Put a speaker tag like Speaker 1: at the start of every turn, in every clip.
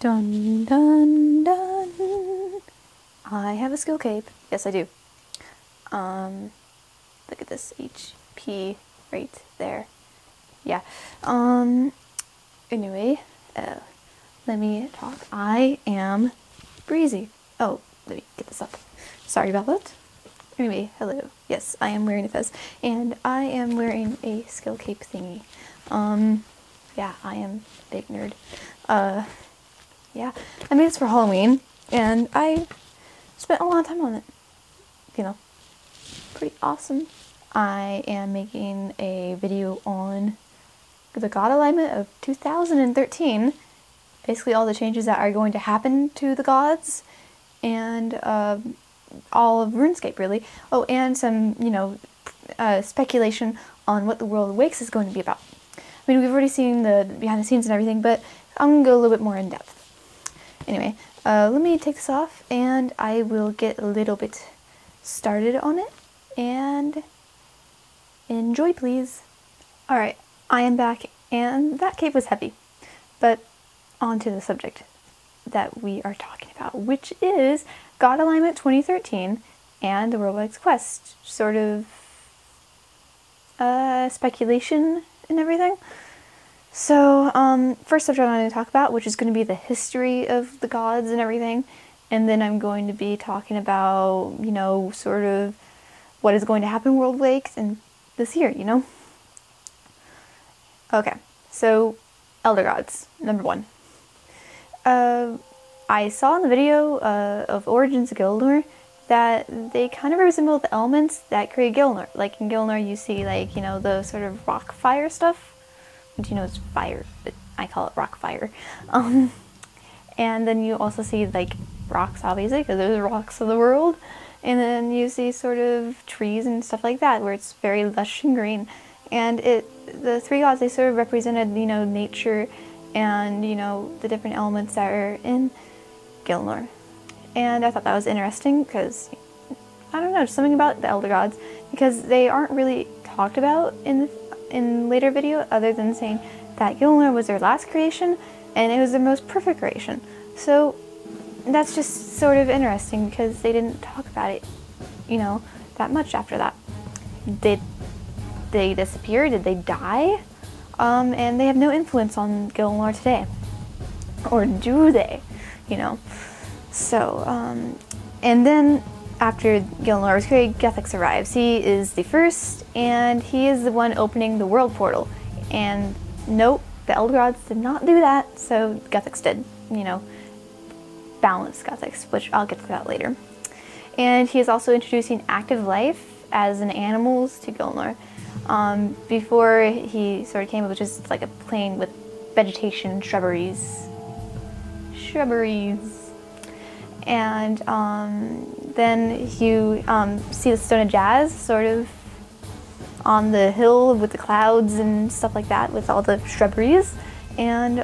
Speaker 1: Dun dun dun. I have a skill cape. Yes, I do. Look at this HP right there. Yeah. Anyway, let me talk. I am Breezy. Oh, let me get this up. Sorry about that. Anyway, hello. Yes, I am wearing a fez, and I am wearing a skill cape thingy. Yeah, I am a big nerd. Yeah, I made this for Halloween, and I spent a lot of time on it. You know, pretty awesome. I am making a video on the god alignment of 2013. Basically all the changes that are going to happen to the gods, and all of RuneScape, really. Oh, and some, speculation on what the World Awakes is going to be about. I mean, we've already seen the behind the scenes and everything, but I'm going to go a little bit more in depth. Anyway, let me take this off, and I will get a little bit started on it, and enjoy, please. Alright, I am back, and that cape was heavy, but on to the subject that we are talking about, which is God Alignment 2013 and the World Awakes Quest. Sort of speculation and everything. So, first subject I'm going to talk about, which is going to be the history of the gods and everything, and then I'm going to be talking about, sort of what is going to happen in World Awakes and this year, Okay, so Elder Gods, number 1. I saw in the video of Origins of Gilnor that they kind of resemble the elements that create Gilnor. Like in Gilnor you see the sort of rock fire stuff. Which it's fire, but I call it rock fire. And then you also see rocks, obviously, because they're the rocks of the world. And then you see sort of trees and stuff like that, where it's very lush and green. And the three gods, they sort of represented, nature and, the different elements that are in Gilnor. And I thought that was interesting because, I don't know, just something about the Elder Gods, because they aren't really talked about in later video, other than saying that Gilnor was their last creation and it was their most perfect creation. So that's just sort of interesting because they didn't talk about it, that much after that. Did they disappear? Did they die? And they have no influence on Gilnor today. Or do they? So, and then after Gilnor was created, Gethix arrives. He is the first, and he is the one opening the world portal. And nope, the Elder Gods did not do that, so Gethix did, balance Gethix, which I'll get to that later. And he is also introducing active life as in animals to Gilnor. Before he sort of came, it was just like a plain with vegetation, shrubberies. And then you see the Stone of Jazz sort of on the hill with the clouds and stuff like that, with all the shrubberies. And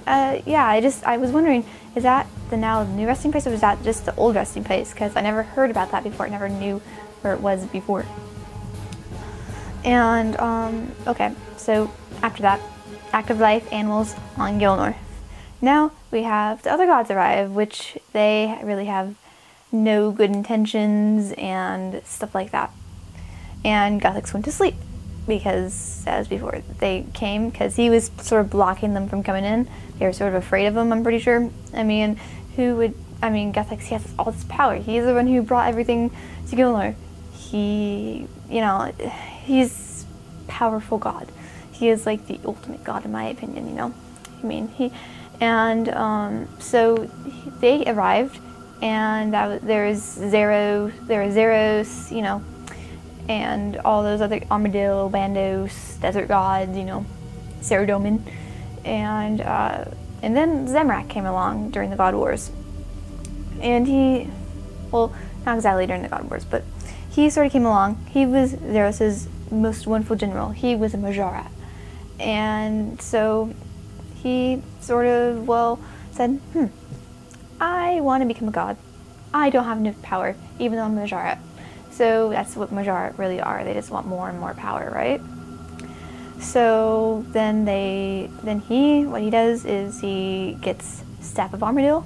Speaker 1: yeah, I was wondering, is that the now new resting place, or is that just the old resting place? Because I never heard about that before. I never knew where it was before. And okay, so after that, active life animals on Gilnor. Now we have the other gods arrive, which they really have no good intentions and stuff like that. And Gethix went to sleep because, as before, they came because he was sort of blocking them from coming in. They were sort of afraid of him, I'm pretty sure. I mean, Gethix, he has all this power. He's the one who brought everything to Gilnor. He's powerful god. He is like the ultimate god in my opinion, so they arrived, and there was Zeros, and all those other Armadillo, Bandos, Desert Gods, Saradomin, and then Zemrak came along during the God Wars, and well, not exactly during the God Wars, but he sort of came along. He was Zeros' most wonderful general. He was a Majara, and so he sort of, said, I want to become a god. I don't have enough power, even though I'm a Majara. So that's what Majara really are. They just want more and more power, right? So then what he does is he gets Staff of Armadillo,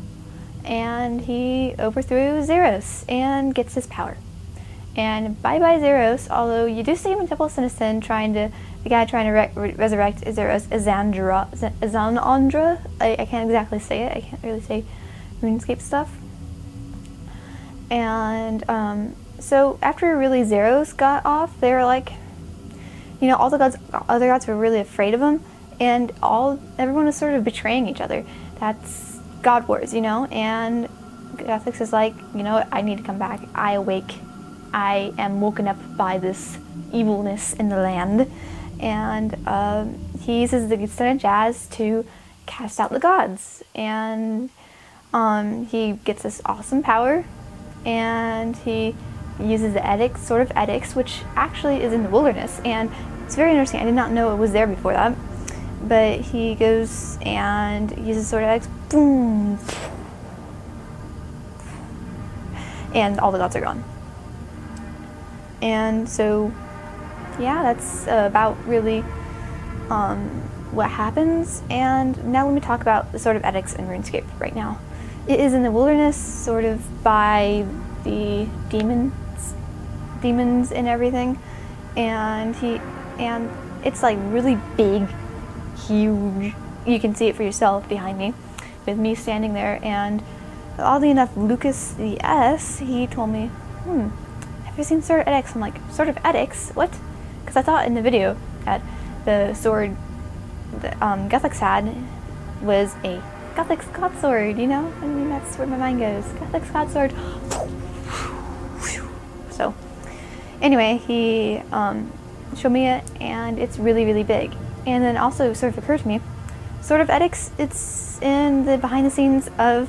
Speaker 1: and he overthrew Zeros and gets his power. And bye-bye Zeros, although you do see him in Temple of Sinistan the guy trying to resurrect Zeros, Azandra. I can't exactly say it, I can't really say RuneScape stuff. And so after really Zeros got off, they were like, you know, all the other gods were really afraid of him, and everyone was sort of betraying each other. That's God Wars, you know, and Gothics is like, you know what, I need to come back. I awake. I am woken up by this evilness in the land. And he uses the extended jazz to cast out the gods. And he gets this awesome power, and he uses the edicts, which actually is in the wilderness. And it's very interesting. I did not know it was there before that. But he goes and uses sword edicts, boom, and all the gods are gone. And so, yeah, that's about really what happens. And now let me talk about the Sword of Edicts in RuneScape right now. It is in the wilderness, sort of by the demons and everything, and it's like really big, huge. You can see it for yourself behind me, with me standing there. And oddly enough, Lucas the S, he told me, have you seen Sword of Edicts? I'm like, Sword of Edicts? What? Because I thought in the video that the sword that Gothics had was a Gothic's God Sword, you know? I mean, that's where my mind goes. Gothic's God Sword. So, anyway, he showed me it, and it's really, really big. And then also sort of occurred to me, Sword of Edicts, it's in the behind the scenes of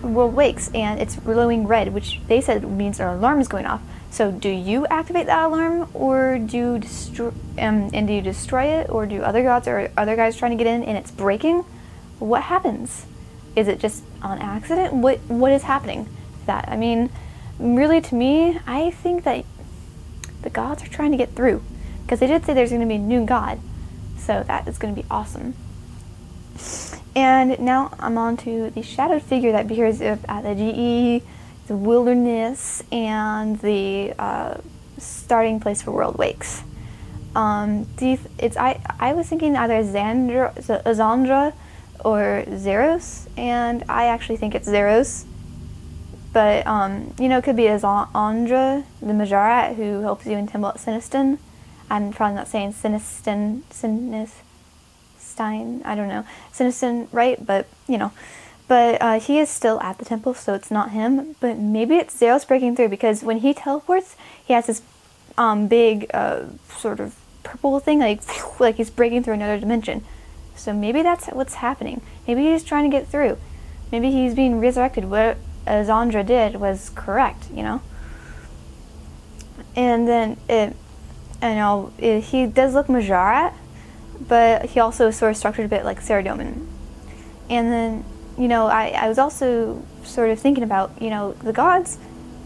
Speaker 1: World Wakes, and it's glowing red, which they said means an alarm is going off. So do you activate that alarm, or do you destroy it, or do other gods or other guys trying to get in and it's breaking? What happens? Is it just on accident? What is happening? That, I mean, really, to me, I think that the gods are trying to get through, because they did say there's going to be a new god, so that is going to be awesome. And now I'm on to the shadowed figure that appears at the GE, the wilderness, and the starting place for World Wakes. I was thinking either Azandra or Zeros, and I actually think it's Zeros. But, you know, it could be Azandra, the Majorat, who helps you in Temple at Sinistan. I'm probably not saying Sinistan, I don't know, Sinistan right, but, you know. But he is still at the temple, so it's not him. But maybe it's Zeros breaking through, because when he teleports, he has this big sort of purple thing, like he's breaking through another dimension. So maybe that's what's happening. Maybe he's trying to get through. Maybe he's being resurrected. What Azandra did was correct, you know. And then he does look Majorat, but he also is sort of structured a bit like Saradomin. And then, you know, I was also sort of thinking about, you know, the gods,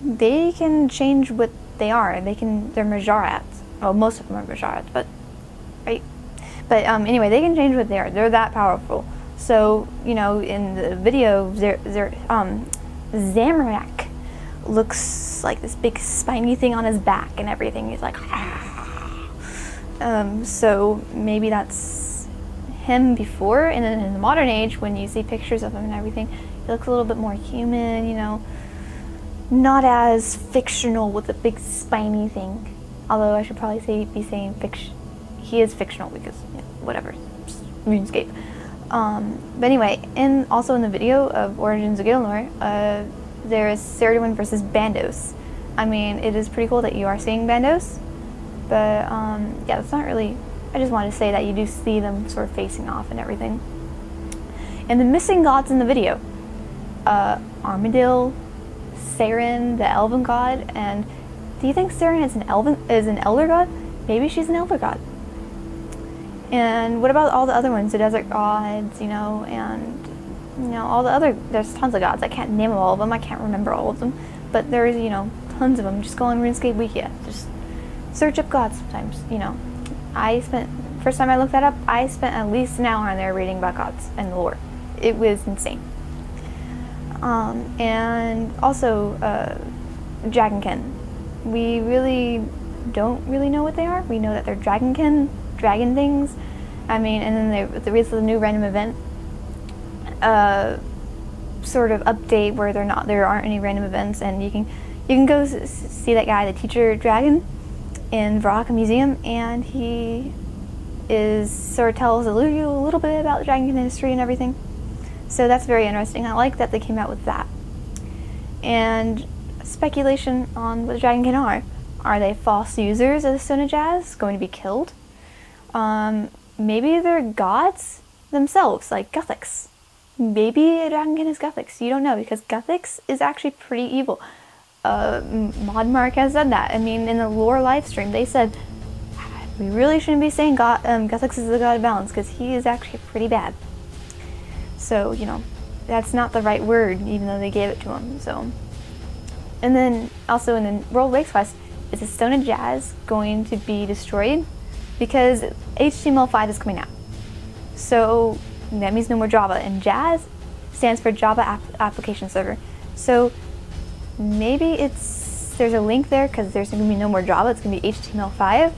Speaker 1: they can change what they are. They're Majorats. Well, most of them are Majorats, but, right? But anyway, they can change what they are. They're that powerful. So, you know, in the video, Zamorak looks like this big spiny thing on his back and everything. He's like, so maybe that's him before, and then in the modern age, when you see pictures of him and everything, he looks a little bit more human, you know, not as fictional with the big spiny thing. Although I should probably be saying he is fictional, because, you know, whatever, RuneScape. But anyway, also in the video of Origins of Gilnor, there is Saradomin versus Bandos. I mean, it is pretty cool that you are seeing Bandos, but yeah, it's not really. I just wanted to say that you do see them sort of facing off and everything. And the missing gods in the video: Armadillo, Saren, the Elven god. And do you think Saren is an Elder god? Maybe she's an Elder god. And what about all the other ones, the desert gods, you know, and, you know, all the other, there's tons of gods. I can't name all of them, I can't remember all of them, but there's, you know, tons of them. Just go on RuneScape Wiki, just search up gods sometimes, you know. First time I looked that up, I spent at least an hour on there reading about gods and the lore. it was insane. And also, dragonkin. We really don't really know what they are. We know that they're dragonkin, dragon things. I mean, and then there is the new random event sort of update where there aren't any random events, and you can go see that guy, the teacher dragon, in Varrock Museum, and he sort of tells you a little bit about the dragonkin history and everything. So that's very interesting. I like that they came out with that. And speculation on what the dragonkin are. Are they false users of the Stone of Jazz, going to be killed? Maybe they're gods themselves, like Guthix. Maybe a dragonkin is Guthix. You don't know, because Guthix is actually pretty evil. Modmark has said that. I mean, in the lore livestream, they said we really shouldn't be saying Guthix is the god of balance, because he is actually pretty bad. So, you know, that's not the right word, even though they gave it to him. So, and then also in the World Wakes quest, is the Stone of Jazz going to be destroyed? Because HTML5 is coming out. So that means no more Java, and Jazz stands for Java Application Server. So maybe there's a link there because there's going to be no more Java, it's going to be HTML5.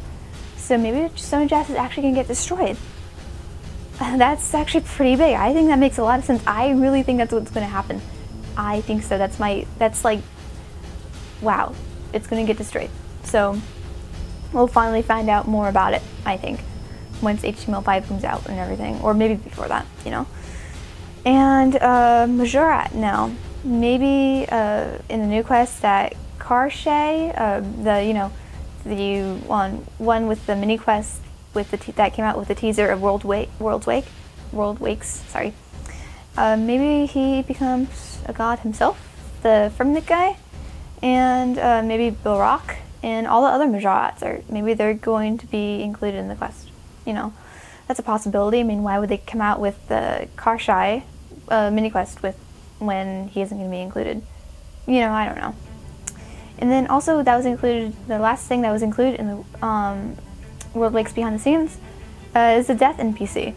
Speaker 1: So maybe the Stone of Jazz is actually going to get destroyed. That's actually pretty big. I think that makes a lot of sense. I really think that's what's going to happen. I think so. That's like, wow, it's going to get destroyed. So we'll finally find out more about it, I think, once HTML5 comes out and everything, or maybe before that, you know. And Majorat now, maybe in the new quest that Karshay, the one with the mini quest with that came out with the teaser of World Wakes. Sorry. Maybe he becomes a god himself, the Firmnik guy, and maybe Bilrock and all the other Majorats maybe they're going to be included in the quest. You know, that's a possibility. I mean, why would they come out with the Karshay mini quest when he isn't going to be included? You know, I don't know. And then also that was included. The last thing that was included in the World Wakes behind the scenes is the death NPC.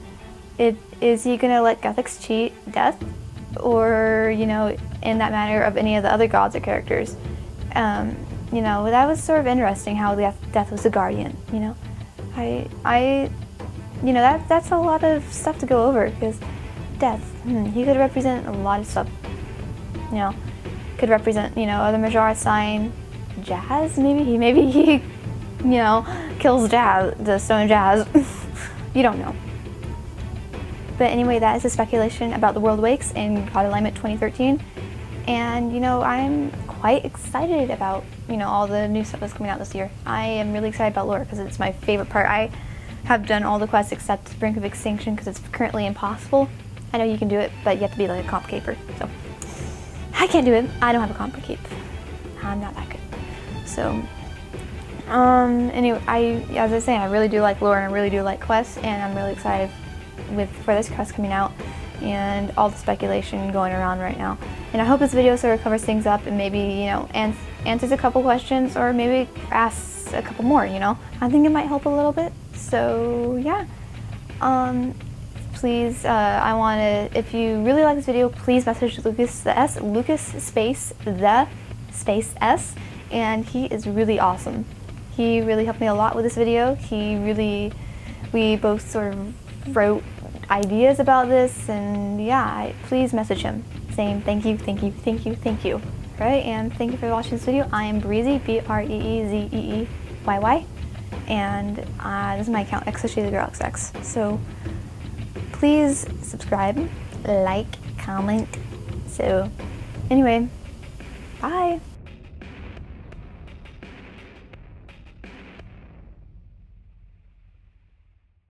Speaker 1: Is he going to let Guthix cheat death, or, you know, in that manner of any of the other gods or characters? You know, that was sort of interesting how death was the guardian. You know, you know, that's a lot of stuff to go over, because death, he could represent a lot of stuff. You know, could represent, you know, other Majora sign, Jazz. Maybe he, you know, kills Jazz, the Stone of Jazz. You don't know. But anyway, that is the speculation about the World Wakes in God Alignment 2013. And, you know, I'm quite excited about, you know, all the new stuff that's coming out this year. I am really excited about lore because it's my favorite part. I have done all the quests except Brink of Extinction because it's currently impossible. I know you can do it, but you have to be like a comp caper. So I can't do it. I don't have a comp cape. I'm not that good. So anyway, as I was saying, I really do like lore and I really do like quests, and I'm really excited for this quest coming out and all the speculation going around right now. And I hope this video sort of covers things up and maybe, you know, answers a couple questions, or maybe asks a couple more, you know. I think it might help a little bit. So yeah, please, if you really like this video, please message Lucas space S, and he is really awesome. He really helped me a lot with this video. We both sort of wrote ideas about this, and yeah, please message him saying thank you. Right, and thank you for watching this video. I am Breezy, BreeZeeyy, and this is my account, XSheTheGirlXX. So please subscribe, like, comment. So anyway, bye.